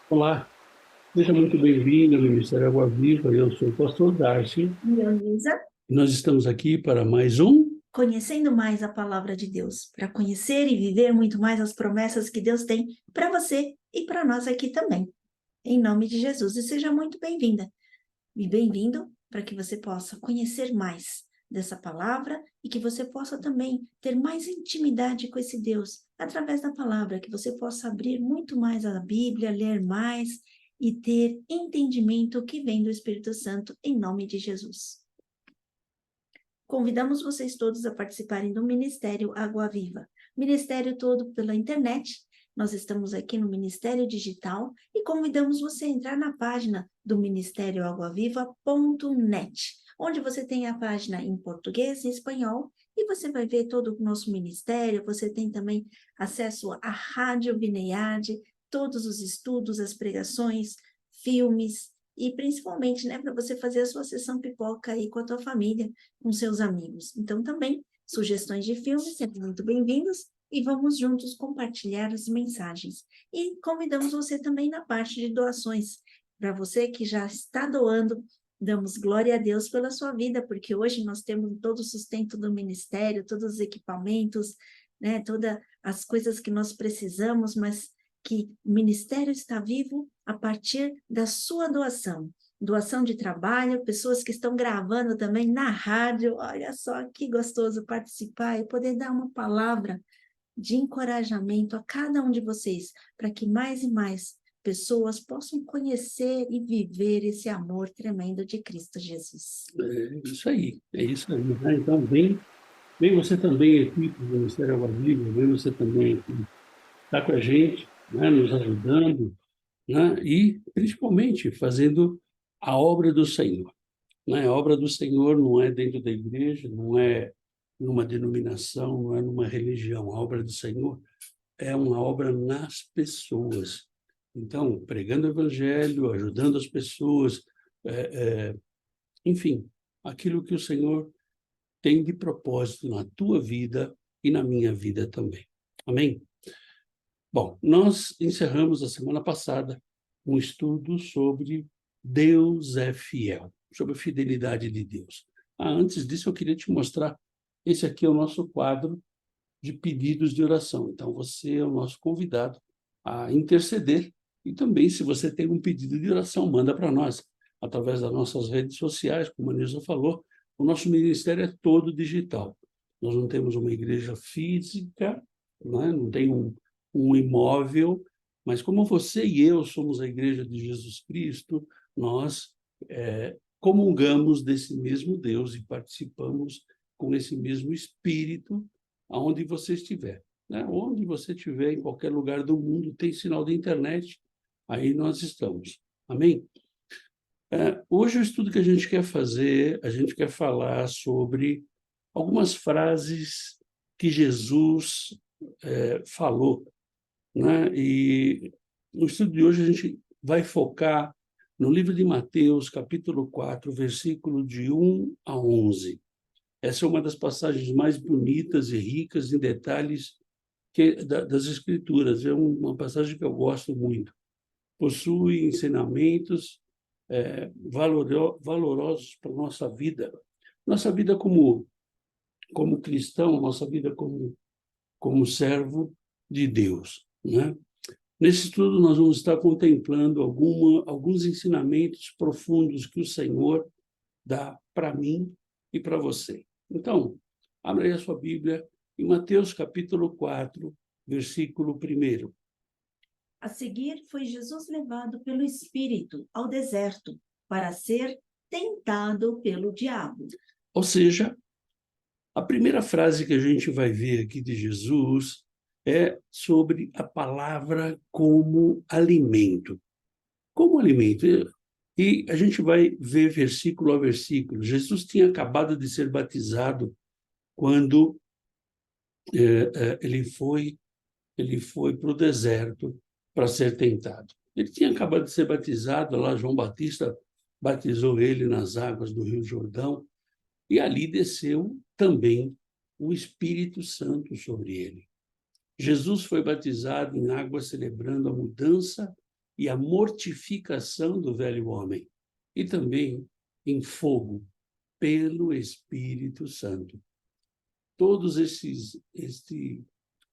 Olá, seja muito bem-vindo ao Ministério Água Viva. Eu sou o pastor Darcy. Leonisa, Nós estamos aqui para mais um. conhecendo mais a palavra de Deus, para conhecer e viver muito mais as promessas que Deus tem para você e para nós aqui também. Em nome de Jesus, e seja muito bem-vinda e bem-vindo para que você possa conhecer mais dessa palavra e que você possa também ter mais intimidade com esse Deus através da palavra, que você possa abrir muito mais a Bíblia, ler mais e ter entendimento que vem do Espírito Santo em nome de Jesus. Convidamos vocês todos a participarem do Ministério Água Viva. Ministério todo pela internet. Nós estamos aqui no Ministério Digital e convidamos você a entrar na página do ministérioaguaviva.net, onde você tem a página em português e espanhol e você vai ver todo o nosso ministério. Você tem também acesso à Rádio Vineyard, todos os estudos, as pregações, filmes e principalmente, né, para você fazer a sua sessão pipoca aí com a tua família, com seus amigos. Então, também, sugestões de filmes, sempre muito bem-vindos, e vamos juntos compartilhar as mensagens. E convidamos você também na parte de doações. Para você que já está doando, damos glória a Deus pela sua vida, porque hoje nós temos todo o sustento do ministério, todos os equipamentos, né, todas as coisas que nós precisamos, mas que o ministério está vivo a partir da sua doação. Doação de trabalho, pessoas que estão gravando também na rádio. Olha só que gostoso participar e poder dar uma palavra de encorajamento a cada um de vocês, para que mais e mais pessoas possam conhecer e viver esse amor tremendo de Cristo Jesus. É isso aí, né? Então, vem você também aqui para o Ministério Água Viva, vem você também aqui, está com a gente, né? Nos ajudando, né? E principalmente fazendo a obra do Senhor, né? A obra do Senhor não é dentro da igreja, não é numa denominação, não é numa religião. A obra do Senhor é uma obra nas pessoas. Então, pregando o evangelho, ajudando as pessoas, enfim, aquilo que o Senhor tem de propósito na tua vida e na minha vida também. Amém? Bom, nós encerramos a semana passada um estudo sobre Deus é fiel, sobre a fidelidade de Deus. Antes disso, eu queria te mostrar, esse aqui é o nosso quadro de pedidos de oração. Então, você é o nosso convidado a interceder. E também, se você tem um pedido de oração, manda para nós, através das nossas redes sociais, como a Nilza falou. O nosso ministério é todo digital. Nós não temos uma igreja física, né? Não tem um imóvel, mas como você e eu somos a igreja de Jesus Cristo, nós comungamos desse mesmo Deus e participamos com esse mesmo Espírito aonde você estiver, né? Onde você estiver, em qualquer lugar do mundo, tem sinal de internet, aí nós estamos. Amém? Hoje o estudo que a gente quer fazer, a gente quer falar sobre algumas frases que Jesus falou, né? E no estudo de hoje a gente vai focar no livro de Mateus, capítulo 4, versículo de 1 a 11. Essa é uma das passagens mais bonitas e ricas em detalhes das Escrituras. É uma passagem que eu gosto muito. Possui ensinamentos valorosos para a nossa vida como cristão, nossa vida como servo de Deus, né? Nesse estudo, nós vamos estar contemplando alguns ensinamentos profundos que o Senhor dá para mim e para você. Então, abra aí a sua Bíblia em Mateus capítulo 4, versículo 1. A seguir, foi Jesus levado pelo Espírito ao deserto para ser tentado pelo diabo. Ou seja, a primeira frase que a gente vai ver aqui de Jesus é sobre a palavra como alimento. Como alimento. E a gente vai ver versículo a versículo. Jesus tinha acabado de ser batizado quando ele foi para o deserto para ser tentado. Ele tinha acabado de ser batizado, lá João Batista batizou ele nas águas do Rio Jordão, e ali desceu também o Espírito Santo sobre ele. Jesus foi batizado em água, celebrando a mudança e a mortificação do velho homem, e também em fogo pelo Espírito Santo. Este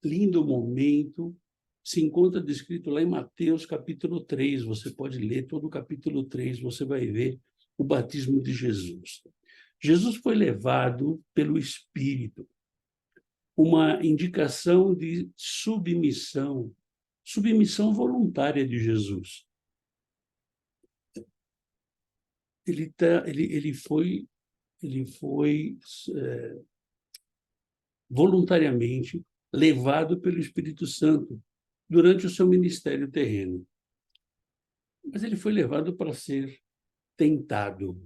lindo momento se encontra descrito lá em Mateus capítulo 3. Você pode ler todo o capítulo 3, você vai ver o batismo de Jesus. Jesus foi levado pelo Espírito, uma indicação de submissão voluntária de Jesus. Ele foi voluntariamente levado pelo Espírito Santo durante o seu ministério terreno. Mas ele foi levado para ser tentado.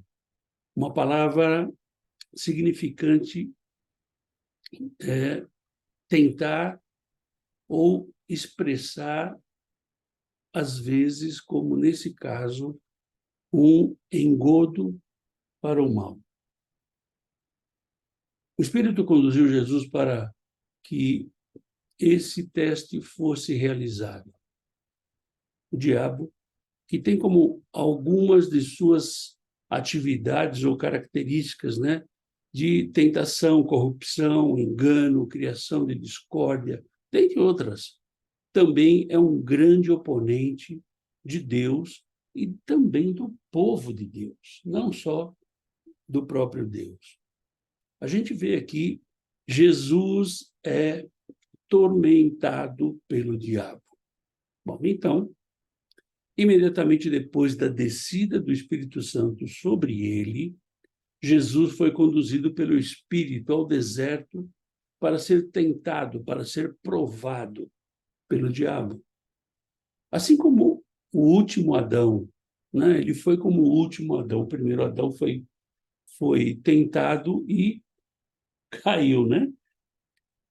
Uma palavra significante é tentar ou expressar, às vezes, como nesse caso, um engodo para o mal. O Espírito conduziu Jesus para que esse teste fosse realizado. O diabo, que tem como algumas de suas atividades ou características, né, de tentação, corrupção, engano, criação de discórdia, dentre outras, também é um grande oponente de Deus e também do povo de Deus, não só do próprio Deus. A gente vê aqui, Jesus é tormentado pelo diabo. Bom, então, imediatamente depois da descida do Espírito Santo sobre ele, Jesus foi conduzido pelo Espírito ao deserto para ser tentado, para ser provado pelo diabo. Assim como o último Adão, né? Ele foi como o último Adão. O primeiro Adão foi tentado e caiu, né?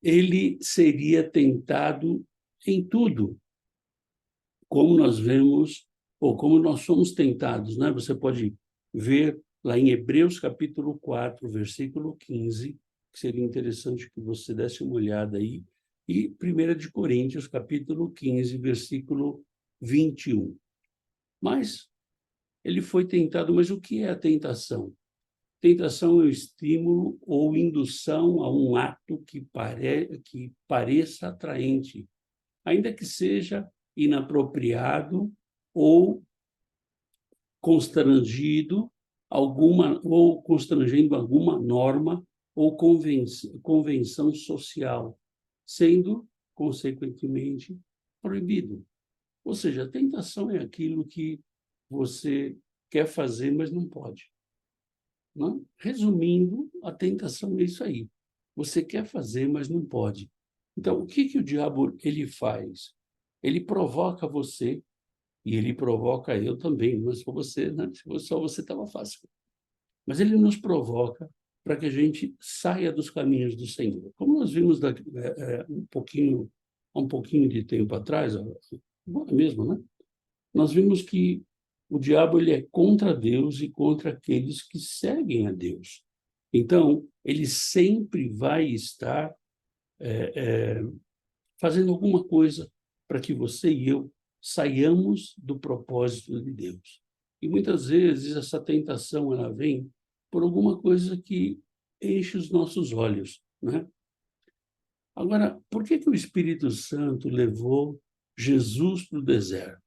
Ele seria tentado em tudo, como nós vemos, ou como nós somos tentados, né? Você pode ver lá em Hebreus capítulo 4, versículo 15, que seria interessante que você desse uma olhada aí, e 1 de Coríntios capítulo 15, versículo 21. Mas ele foi tentado, mas o que é a tentação? Tentação é o estímulo ou indução a um ato que pareça atraente, ainda que seja inapropriado ou constrangendo alguma norma ou convenção social, sendo, consequentemente, proibido. Ou seja, a tentação é aquilo que você quer fazer, mas não pode. Não? Resumindo, a tentação é isso aí. Você quer fazer, mas não pode. Então, o que o diabo ele faz? Ele provoca você e ele provoca eu também. Mas só você, né? Se fosse só você, estava fácil. Mas ele nos provoca para que a gente saia dos caminhos do Senhor. Como nós vimos há um pouquinho de tempo atrás, agora mesmo, né? Nós vimos que o diabo ele é contra Deus e contra aqueles que seguem a Deus. Então, ele sempre vai estar fazendo alguma coisa para que você e eu saiamos do propósito de Deus. E muitas vezes essa tentação ela vem por alguma coisa que enche os nossos olhos, né? Agora, por que o Espírito Santo levou Jesus para o deserto?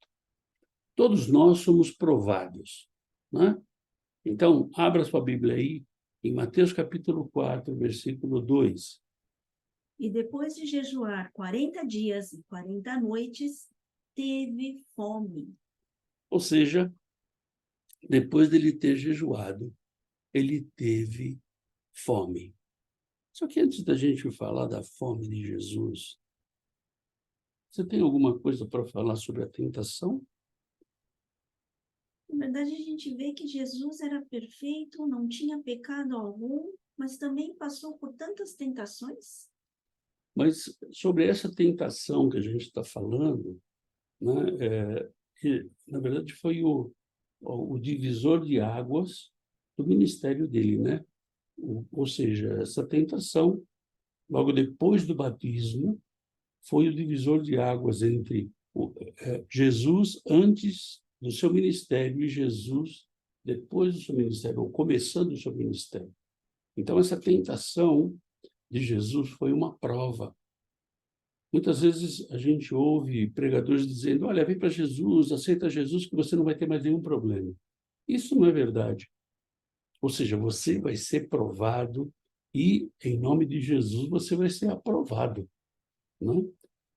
Todos nós somos provados, né? Então, abra sua Bíblia aí, em Mateus capítulo 4, versículo 2. E depois de jejuar 40 dias e 40 noites, teve fome. Ou seja, depois dele ter jejuado, ele teve fome. Só que antes da gente falar da fome de Jesus, você tem alguma coisa para falar sobre a tentação? Na verdade, a gente vê que Jesus era perfeito, não tinha pecado algum, mas também passou por tantas tentações. Mas sobre essa tentação que a gente está falando, né, que, na verdade, foi o divisor de águas do ministério dele, né? Ou seja, essa tentação, logo depois do batismo, foi o divisor de águas entre Jesus antes do seu ministério e Jesus depois do seu ministério, ou começando o seu ministério. Então, essa tentação de Jesus foi uma prova. Muitas vezes a gente ouve pregadores dizendo, olha, vem para Jesus, aceita Jesus que você não vai ter mais nenhum problema. Isso não é verdade. Ou seja, você vai ser provado e, em nome de Jesus, você vai ser aprovado. Né?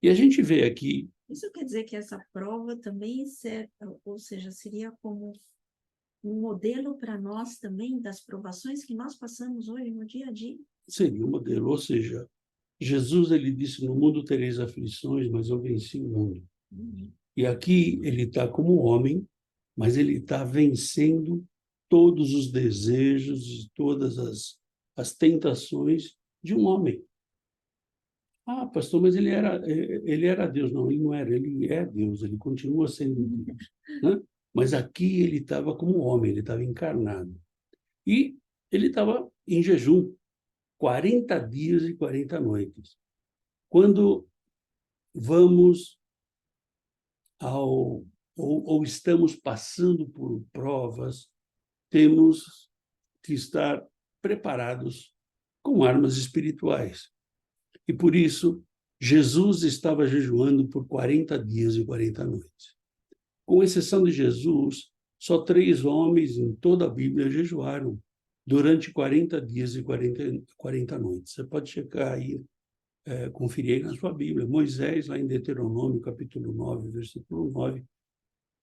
E a gente vê aqui... Isso quer dizer que essa prova também serve, ou seja, seria como um modelo para nós também das provações que nós passamos hoje no dia a dia? Seria um modelo, ou seja, Jesus ele disse, no mundo tereis aflições, mas eu venci o mundo. E aqui ele está como homem, mas ele está vencendo todos os desejos e todas as tentações de um homem. Ah, pastor, mas ele era Deus. Não, ele não era, ele é Deus, ele continua sendo Deus. Né? Mas aqui ele estava como homem, ele estava encarnado. E ele estava em jejum, 40 dias e 40 noites. Quando vamos ou estamos passando por provas, temos que estar preparados com armas espirituais. E por isso, Jesus estava jejuando por 40 dias e 40 noites. Com exceção de Jesus, só 3 homens em toda a Bíblia jejuaram durante 40 dias e 40 noites. Você pode checar aí, conferir aí na sua Bíblia. Moisés, lá em Deuteronômio, capítulo 9, versículo 9.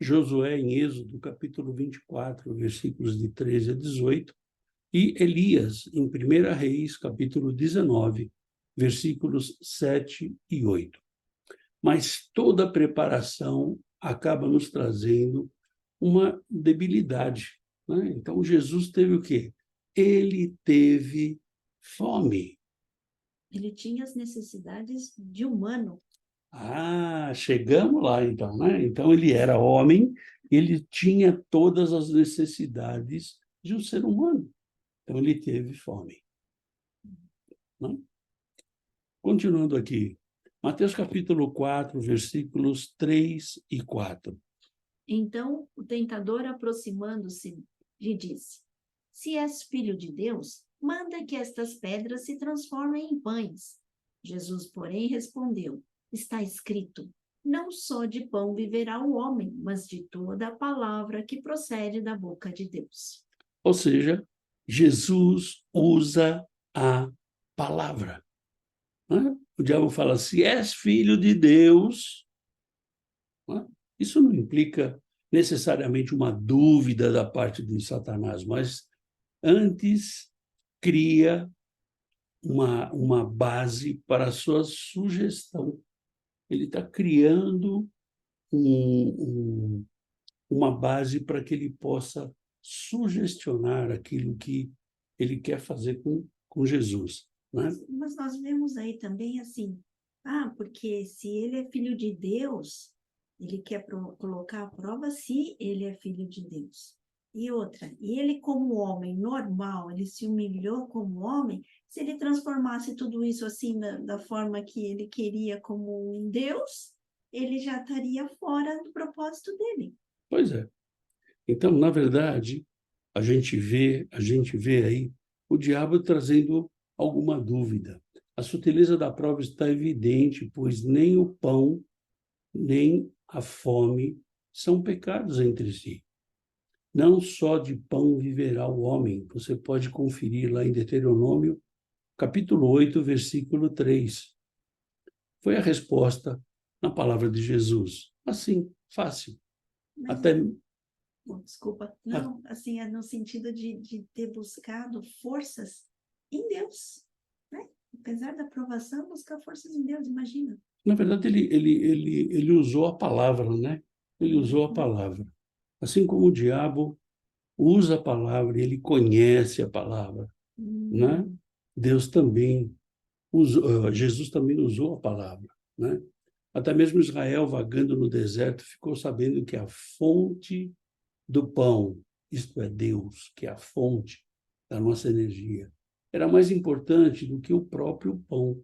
Josué, em Êxodo, capítulo 24, versículos de 13 a 18. E Elias, em 1 Reis, capítulo 19, versículos 7 e 8. Mas toda a preparação acaba nos trazendo uma debilidade. Né? Então, Jesus teve o quê? Ele teve fome. Ele tinha as necessidades de humano. Ah, chegamos lá, então, né? Então, ele era homem, ele tinha todas as necessidades de um ser humano. Então, ele teve fome. Né? Continuando aqui, Mateus capítulo 4, versículos 3 e 4. Então, o tentador, aproximando-se, lhe disse, se és filho de Deus, manda que estas pedras se transformem em pães. Jesus, porém, respondeu, está escrito, não só de pão viverá o homem, mas de toda a palavra que procede da boca de Deus. Ou seja, Jesus usa a palavra. Né? O diabo fala, se és filho de Deus, né? Isso não implica necessariamente uma dúvida da parte de Satanás, mas antes cria uma base para a sua sugestão. Ele está criando uma base para que ele possa sugestionar aquilo que ele quer fazer com Jesus. Né? Mas nós vemos aí também assim, porque se ele é filho de Deus, ele quer colocar à prova se ele é filho de Deus. E outra, e ele como homem normal, ele se humilhou como homem, se ele transformasse tudo isso assim da forma que ele queria como um Deus, ele já estaria fora do propósito dele. Pois é. Então, na verdade, a gente vê aí o diabo trazendo alguma dúvida. A sutileza da prova está evidente, pois nem o pão, nem a fome são pecados entre si. Não só de pão viverá o homem. Você pode conferir lá em Deuteronômio, capítulo 8, versículo 3. Foi a resposta na palavra de Jesus. Assim, fácil. Mas, Até... desculpa, não, assim, é no sentido de ter buscado forças em Deus, né? Apesar da provação, buscar forças em Deus, imagina. Na verdade, ele usou a palavra, né? Ele usou a palavra. Assim como o diabo usa a palavra, ele conhece a palavra, né? Deus também usou, Jesus também usou a palavra, né? Até mesmo Israel, vagando no deserto, ficou sabendo que a fonte do pão, isto é Deus, que é a fonte da nossa energia, era mais importante do que o próprio pão.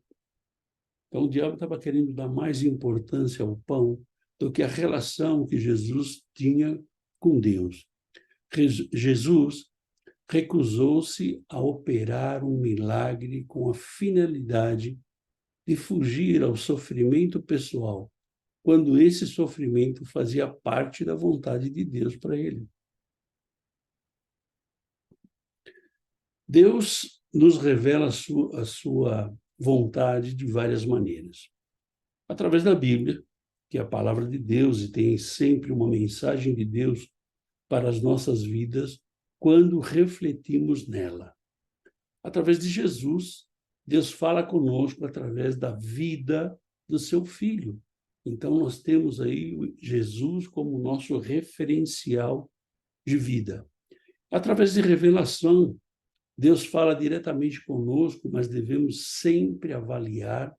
Então, o diabo estava querendo dar mais importância ao pão do que a relação que Jesus tinha com Deus. Jesus recusou-se a operar um milagre com a finalidade de fugir ao sofrimento pessoal, quando esse sofrimento fazia parte da vontade de Deus para ele. Deus nos revela a sua vontade de várias maneiras. Através da Bíblia, que é a palavra de Deus e tem sempre uma mensagem de Deus para as nossas vidas quando refletimos nela. Através de Jesus, Deus fala conosco através da vida do seu Filho. Então, nós temos aí Jesus como nosso referencial de vida. Através de revelação, Deus fala diretamente conosco, mas devemos sempre avaliar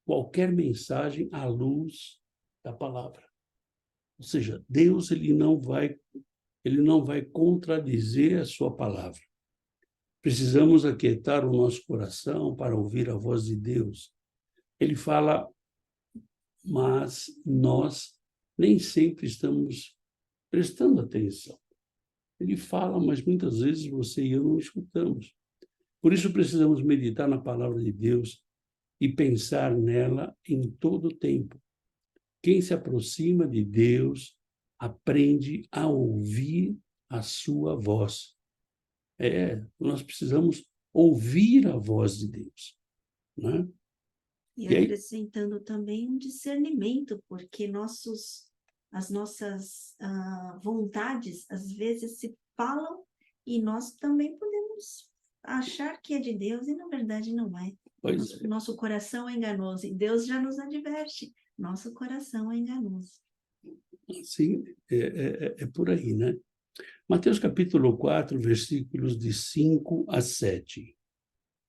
qualquer mensagem à luz da palavra. Ou seja, Deus ele não vai contradizer a sua palavra. Precisamos aquietar o nosso coração para ouvir a voz de Deus. Ele fala, mas nós nem sempre estamos prestando atenção. Ele fala, mas muitas vezes você e eu não escutamos. Por isso precisamos meditar na palavra de Deus e pensar nela em todo o tempo. Quem se aproxima de Deus aprende a ouvir a sua voz. Nós precisamos ouvir a voz de Deus, né? E acrescentando também um discernimento, porque as nossas vontades, às vezes, se falam e nós também podemos achar que é de Deus e, na verdade, não é. Nosso coração é enganoso e Deus já nos adverte. Nosso coração é enganoso. Sim, é por aí, né? Mateus capítulo 4, versículos de 5 a 7.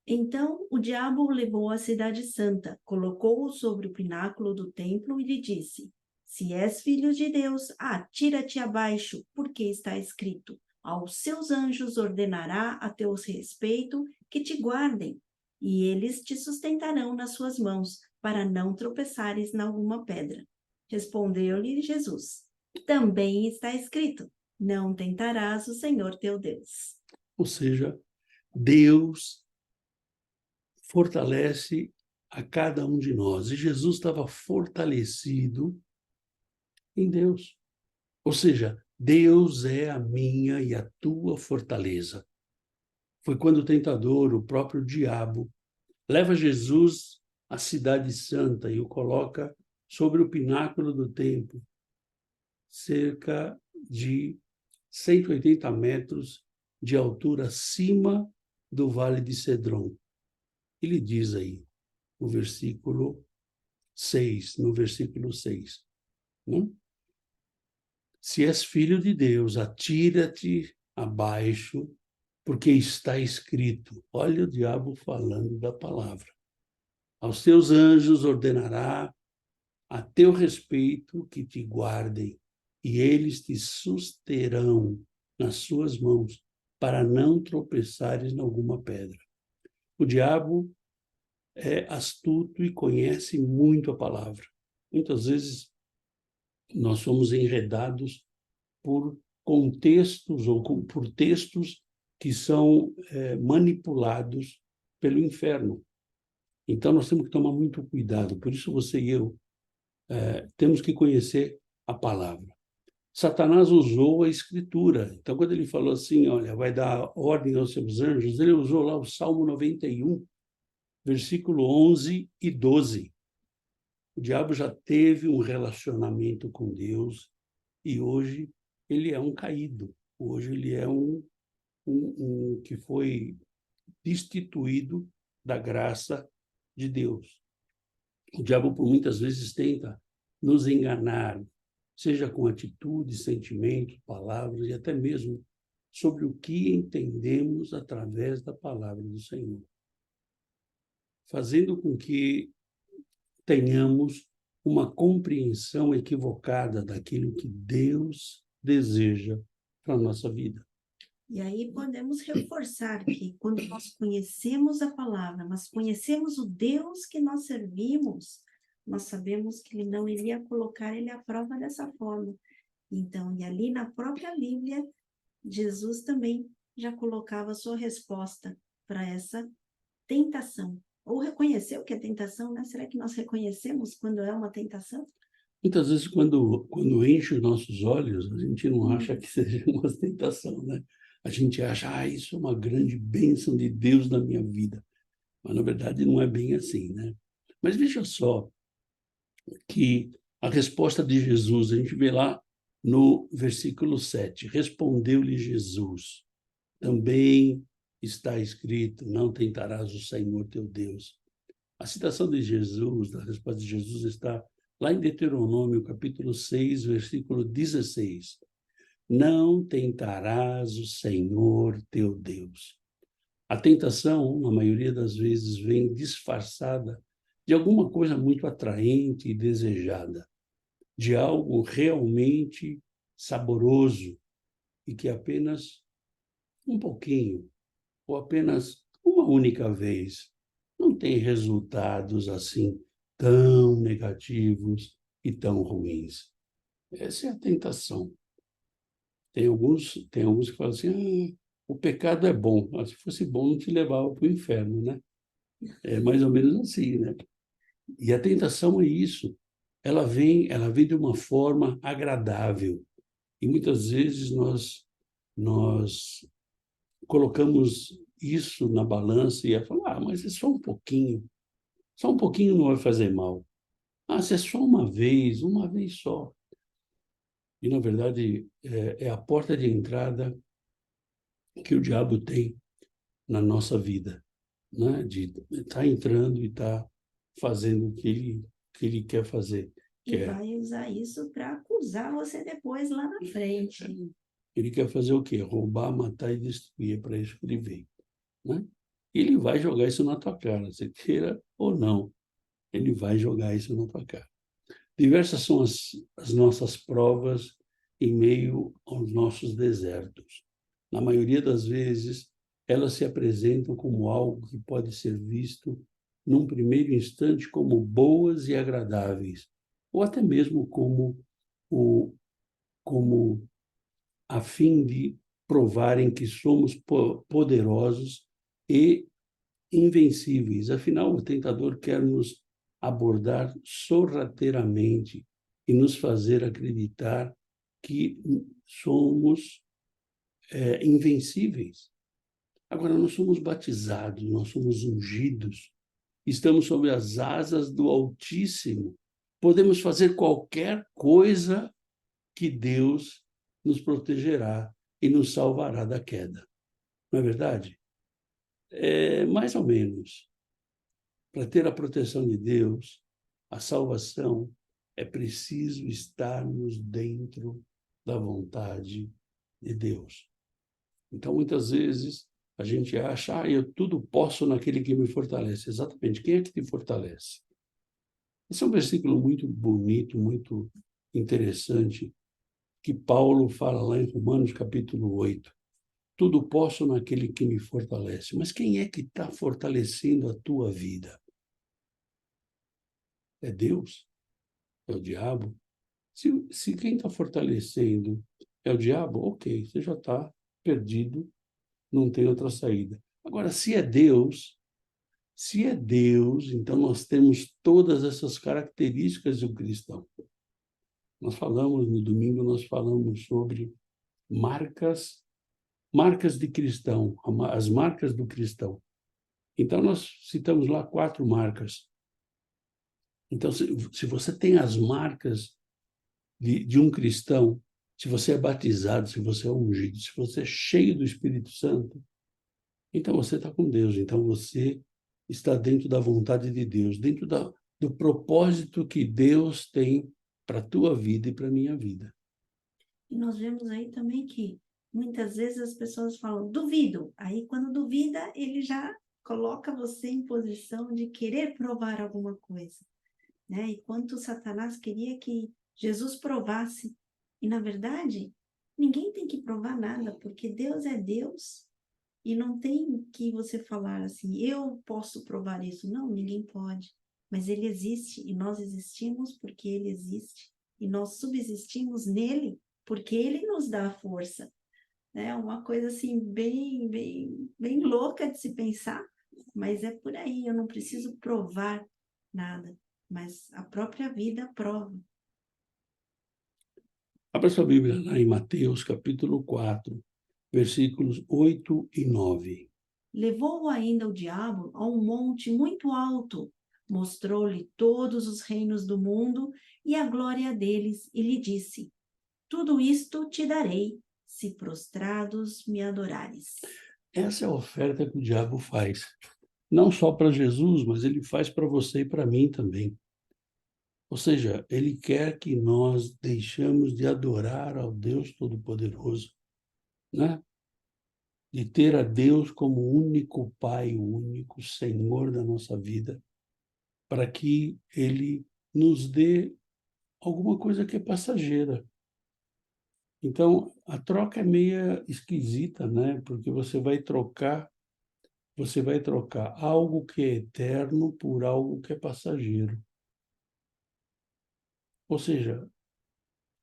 Então o diabo o levou à cidade santa, colocou-o sobre o pináculo do templo e lhe disse: Se és filho de Deus, atira-te abaixo, porque está escrito: aos seus anjos ordenará a teu respeito que te guardem, e eles te sustentarão nas suas mãos, para não tropeçares em alguma pedra. Respondeu-lhe Jesus: Também está escrito: não tentarás o Senhor teu Deus. Ou seja, Deus fortalece a cada um de nós. E Jesus estava fortalecido em Deus. Ou seja, Deus é a minha e a tua fortaleza. Foi quando o tentador, o próprio diabo, leva Jesus à cidade santa e o coloca sobre o pináculo do templo, cerca de 180 metros de altura acima do Vale de Cedron. Ele diz aí, no versículo 6, né? Se és filho de Deus, atira-te abaixo, porque está escrito. Olha o diabo falando da palavra. Aos teus anjos ordenará a teu respeito que te guardem, e eles te susterão nas suas mãos, para não tropeçares em alguma pedra. O diabo é astuto e conhece muito a palavra. Muitas vezes nós somos enredados por contextos ou por textos que são manipulados pelo inferno. Então nós temos que tomar muito cuidado. Por isso você e eu temos que conhecer a palavra. Satanás usou a escritura. Então quando ele falou assim, olha, vai dar ordem aos seus anjos, ele usou lá o Salmo 91, versículo 11 e 12. O diabo já teve um relacionamento com Deus e hoje ele é um caído. Hoje ele é um que foi destituído da graça de Deus. O diabo, por muitas vezes, tenta nos enganar, seja com atitudes, sentimentos, palavras e até mesmo sobre o que entendemos através da palavra do Senhor, fazendo com que tenhamos uma compreensão equivocada daquilo que Deus deseja para a nossa vida. E aí podemos reforçar que quando nós conhecemos a palavra, mas conhecemos o Deus que nós servimos, nós sabemos que ele não iria colocar ele à prova dessa forma. Então, e ali na própria Bíblia, Jesus também já colocava a sua resposta para essa tentação. Ou reconheceu que é tentação, né? Será que nós reconhecemos quando é uma tentação? Muitas vezes, quando enche os nossos olhos, a gente não acha que seja uma tentação, né? A gente acha, isso é uma grande bênção de Deus na minha vida. Mas, na verdade, não é bem assim, né? Mas veja só que a resposta de Jesus, a gente vê lá no versículo 7. Respondeu-lhe Jesus, também está escrito, não tentarás o Senhor teu Deus. A citação de Jesus, da resposta de Jesus, está lá em Deuteronômio, capítulo 6, versículo 16. Não tentarás o Senhor teu Deus. A tentação, na maioria das vezes, vem disfarçada de alguma coisa muito atraente e desejada, de algo realmente saboroso e que apenas um pouquinho, ou apenas uma única vez, não tem resultados assim tão negativos e tão ruins. Essa é a tentação. Tem alguns que falam assim, o pecado é bom. Se fosse bom, não te levava para o inferno, né? É mais ou menos assim, né? E a tentação é isso. Ela vem de uma forma agradável. E muitas vezes nós colocamos isso na balança e falamos, mas é só um pouquinho. Só um pouquinho não vai fazer mal. Se é só uma vez só. E, na verdade, é a porta de entrada que o diabo tem na nossa vida, né? De estar entrando e estar fazendo o que ele quer fazer. E vai usar isso para acusar você depois lá na frente. Ele quer fazer o quê? Roubar, matar e destruir, para isso que ele veio, né? Ele vai jogar isso na tua cara, você queira ou não. Ele vai jogar isso na tua cara. Diversas são as nossas provas em meio aos nossos desertos. Na maioria das vezes, elas se apresentam como algo que pode ser visto, num primeiro instante, como boas e agradáveis, ou até mesmo como a fim de provarem que somos poderosos e invencíveis. Afinal, o tentador quer nos abordar sorrateiramente e nos fazer acreditar que somos invencíveis. Agora, nós somos batizados, nós somos ungidos, estamos sob as asas do Altíssimo. Podemos fazer qualquer coisa que Deus nos protegerá e nos salvará da queda. Não é verdade? Mais ou menos. Para ter a proteção de Deus, a salvação, é preciso estarmos dentro da vontade de Deus. Então, muitas vezes, a gente acha, eu tudo posso naquele que me fortalece. Exatamente, quem é que te fortalece? Esse é um versículo muito bonito, muito interessante, que Paulo fala lá em Romanos capítulo 8. Tudo posso naquele que me fortalece. Mas quem é que está fortalecendo a tua vida? É Deus? É o diabo? Se quem está fortalecendo é o diabo, ok, você já está perdido, não tem outra saída. Agora, se é Deus, então nós temos todas essas características do cristão. No domingo, nós falamos sobre marcas de cristão, as marcas do cristão. Então, nós citamos lá 4 marcas. Então, se você tem as marcas de um cristão, se você é batizado, se você é ungido, se você é cheio do Espírito Santo, então você está com Deus, então você está dentro da vontade de Deus, dentro do propósito que Deus tem para a tua vida e para a minha vida. E nós vemos aí também que muitas vezes as pessoas falam, duvido. Aí quando duvida, ele já coloca você em posição de querer provar alguma coisa, né? E quanto Satanás queria que Jesus provasse. E na verdade, ninguém tem que provar nada, porque Deus é Deus e não tem que você falar assim, eu posso provar isso. Não, ninguém pode. mas ele existe e nós existimos porque ele existe e nós subsistimos nele porque ele nos dá a força. É uma coisa assim bem louca de se pensar, mas é por aí. Eu não preciso provar nada, mas a própria vida prova. Abra sua Bíblia lá em Mateus, capítulo 4, versículos 8 e 9. Levou-o ainda o diabo a um monte muito alto, mostrou-lhe todos os reinos do mundo e a glória deles, e lhe disse: Tudo isto te darei, se prostrados me adorares. Essa é a oferta que o diabo faz. Não só para Jesus, mas ele faz para você e para mim também. Ou seja, ele quer que nós deixamos de adorar ao Deus Todo-Poderoso, né? De ter a Deus como o único Pai, o único Senhor da nossa vida, para que ele nos dê alguma coisa que é passageira. Então, a troca é meia esquisita, né? Porque você vai trocar algo que é eterno por algo que é passageiro. Ou seja,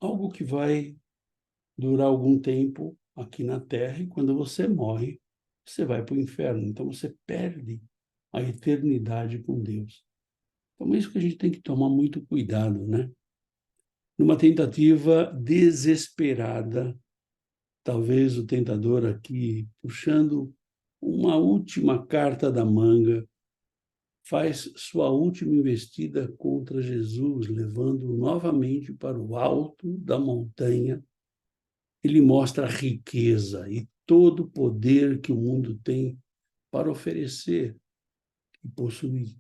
algo que vai durar algum tempo aqui na Terra e quando você morre, você vai para o inferno. Então você perde a eternidade com Deus. Então é isso que a gente tem que tomar muito cuidado, né? Numa tentativa desesperada, talvez o tentador aqui puxando uma última carta da manga, faz sua última investida contra Jesus, levando-o novamente para o alto da montanha. Ele mostra a riqueza e todo o poder que o mundo tem para oferecer e possuir.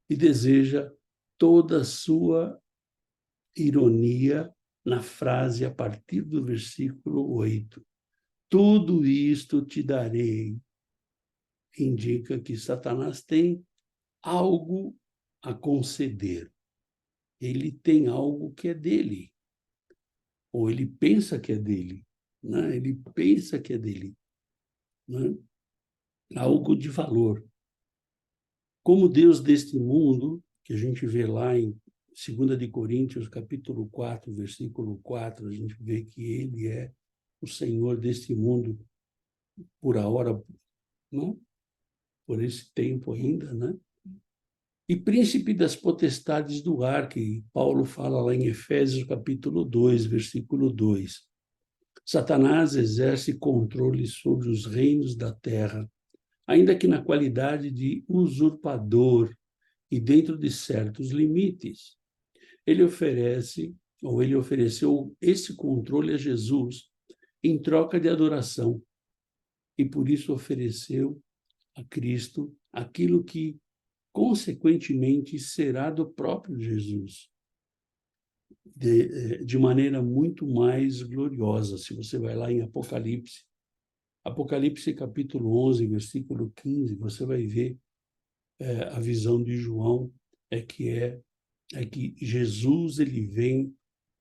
E deseja toda a sua ironia na frase a partir do versículo 8. Tudo isto te darei. Indica que Satanás tem algo a conceder. Ele tem algo que é dele. Ou ele pensa que é dele. Né? Ele pensa que é dele. Né? Algo de valor. Como Deus deste mundo, que a gente vê lá em 2 de Coríntios, capítulo 4, versículo 4, a gente vê que ele é o Senhor deste mundo por hora, né? Por esse tempo ainda, né? E príncipe das potestades do ar, que Paulo fala lá em Efésios, capítulo 2, versículo 2. Satanás exerce controle sobre os reinos da terra, ainda que na qualidade de usurpador e dentro de certos limites. Ele ofereceu esse controle a Jesus em troca de adoração, e por isso ofereceu a Cristo aquilo que, consequentemente, será do próprio Jesus, de maneira muito mais gloriosa. Se você vai lá em Apocalipse capítulo 11, versículo 15, você vai ver a visão de João, é que Jesus ele vem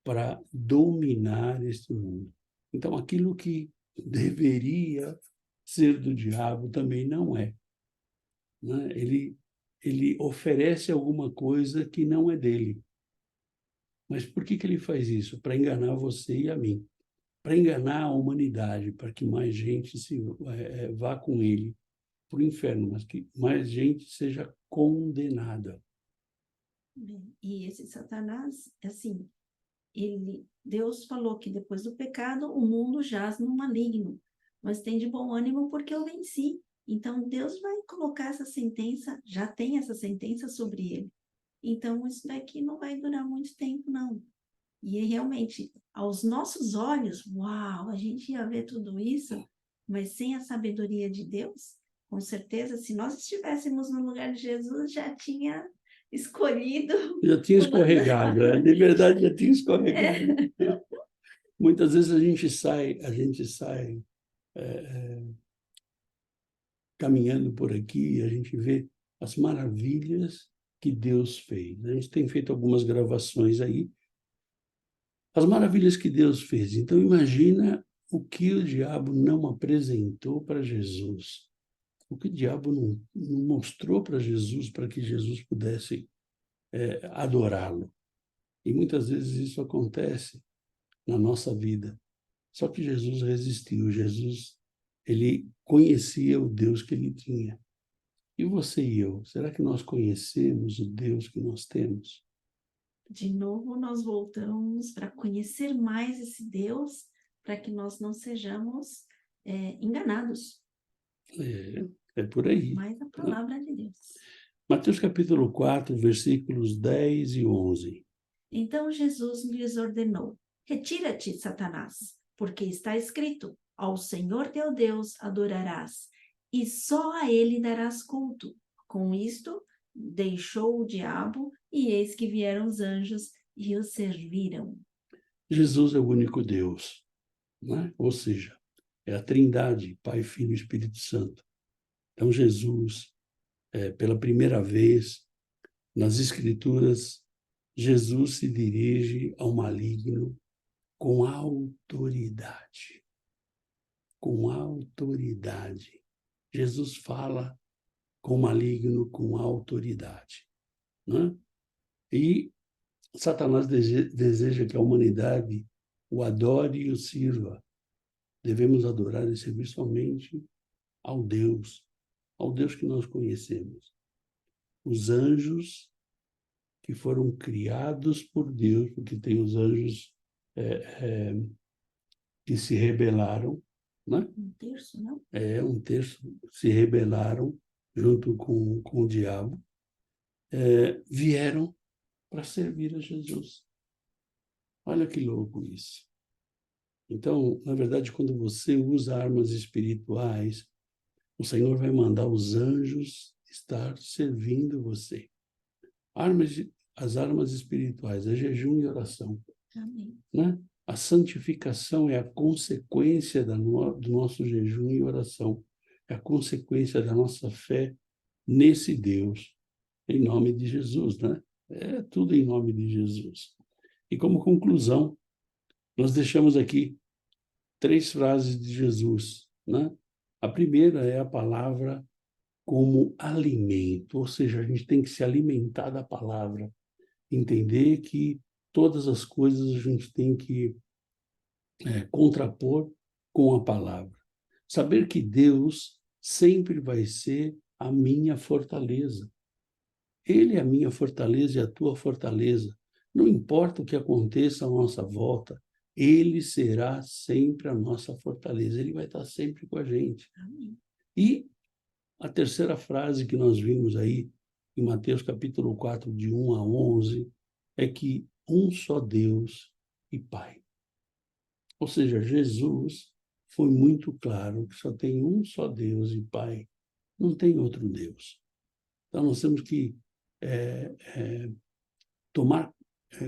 para dominar este mundo. Então, aquilo que deveria ser do diabo também não é. Né? Ele oferece alguma coisa que não é dele. Mas por que ele faz isso? Para enganar você e a mim. Para enganar a humanidade, para que mais gente vá com ele para o inferno, mas que mais gente seja condenada. E esse Satanás, assim, Deus falou que depois do pecado o mundo jaz no maligno, mas tem de bom ânimo porque eu venci. Então Deus vai colocar essa sentença, já tem essa sentença sobre ele. Então isso daqui não vai durar muito tempo, não. E realmente, aos nossos olhos, uau, a gente ia ver tudo isso, mas sem a sabedoria de Deus, com certeza, se nós estivéssemos no lugar de Jesus, já tinha escolhido Já tinha pulando. escorregado, de verdade já tinha escorregado. É. Muitas vezes a gente sai caminhando por aqui, a gente vê as maravilhas que Deus fez. A gente tem feito algumas gravações aí, as maravilhas que Deus fez. Então imagina o que o diabo não apresentou para Jesus. o que o diabo não mostrou para Jesus, para que Jesus pudesse adorá-lo. E muitas vezes isso acontece na nossa vida. Só que Jesus resistiu. Jesus, ele conhecia o Deus que ele tinha. E você e eu, será que nós conhecemos o Deus que nós temos? De novo, nós voltamos para conhecer mais esse Deus, para que nós não sejamos enganados. É por aí. Mais a palavra de Deus. Mateus capítulo 4, versículos 10 e 11. Então Jesus lhes ordenou: retira-te, Satanás, porque está escrito: ao Senhor teu Deus adorarás, e só a ele darás culto. Com isto, deixou o diabo, e eis que vieram os anjos e o serviram. Jesus é o único Deus, né? Ou seja, é a Trindade, Pai, Filho e Espírito Santo. Então Jesus, pela primeira vez nas Escrituras, Jesus se dirige ao maligno com autoridade. Com autoridade. Jesus fala com o maligno com autoridade, né? E Satanás deseja que a humanidade o adore e o sirva. Devemos adorar e servir somente ao Deus que nós conhecemos. Os anjos que foram criados por Deus, porque tem os anjos que se rebelaram, né? Um terço, não? Um terço se rebelaram junto com o diabo, vieram para servir a Jesus. Olha que louco isso. Então, na verdade, quando você usa armas espirituais, o Senhor vai mandar os anjos estar servindo você. As armas espirituais é jejum e oração. Amém. Né? A santificação é a consequência do nosso jejum e oração. É a consequência da nossa fé nesse Deus, em nome de Jesus, né? É tudo em nome de Jesus. E como conclusão, nós deixamos aqui 3 frases de Jesus, né? A primeira é a palavra como alimento, ou seja, a gente tem que se alimentar da palavra, entender que todas as coisas a gente tem que contrapor com a palavra. Saber que Deus sempre vai ser a minha fortaleza. Ele é a minha fortaleza e a tua fortaleza. Não importa o que aconteça à nossa volta, Ele será sempre a nossa fortaleza. Ele vai estar sempre com a gente. Amém. E a terceira frase que nós vimos aí, em Mateus capítulo 4, de 1 a 11, é que um só Deus e Pai. Ou seja, Jesus foi muito claro que só tem um só Deus e Pai, não tem outro Deus. Então, nós temos que tomar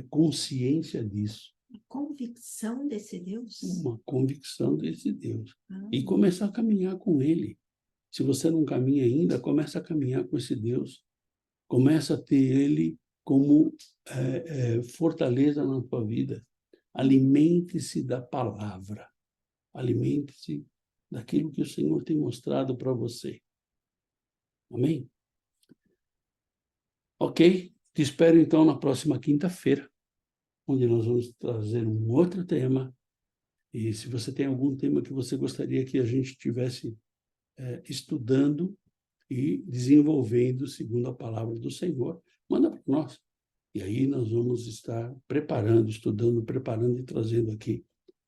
consciência disso. Convicção desse Deus. Uma convicção desse Deus. E começar a caminhar com Ele. Se você não caminha ainda, começa a caminhar com esse Deus. Começa a ter Ele como fortaleza na tua vida. Alimente-se da palavra. Alimente-se daquilo que o Senhor tem mostrado para você. Amém? Ok? Te espero, então, na próxima quinta-feira, onde nós vamos trazer um outro tema. E se você tem algum tema que você gostaria que a gente estivesse estudando e desenvolvendo segundo a palavra do Senhor, manda para nós. E aí nós vamos estar preparando, estudando, preparando e trazendo aqui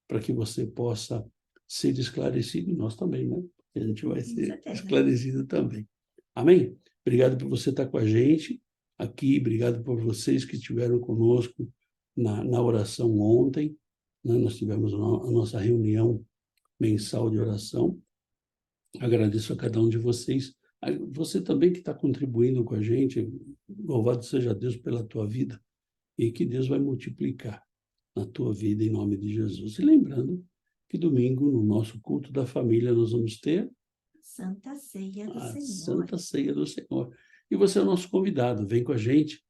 para que você possa ser esclarecido, e nós também, né? A gente vai ser esclarecido também. Amém? Obrigado por você estar com a gente aqui, obrigado por vocês que estiveram conosco na oração ontem, né? Nós tivemos a nossa reunião mensal de oração. Agradeço a cada um de vocês. Você também que está contribuindo com a gente, louvado seja Deus pela tua vida, e que Deus vai multiplicar na tua vida em nome de Jesus. E lembrando que domingo, no nosso culto da família, nós vamos ter Santa Ceia do Senhor. Santa Ceia do Senhor. E você é o nosso convidado, vem com a gente,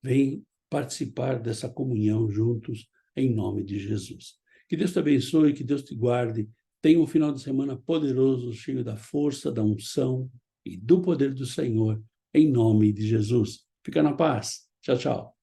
vem participar dessa comunhão juntos, em nome de Jesus. Que Deus te abençoe, que Deus te guarde, tenha um final de semana poderoso, cheio da força, da unção, e do poder do Senhor, em nome de Jesus. Fica na paz. Tchau, tchau.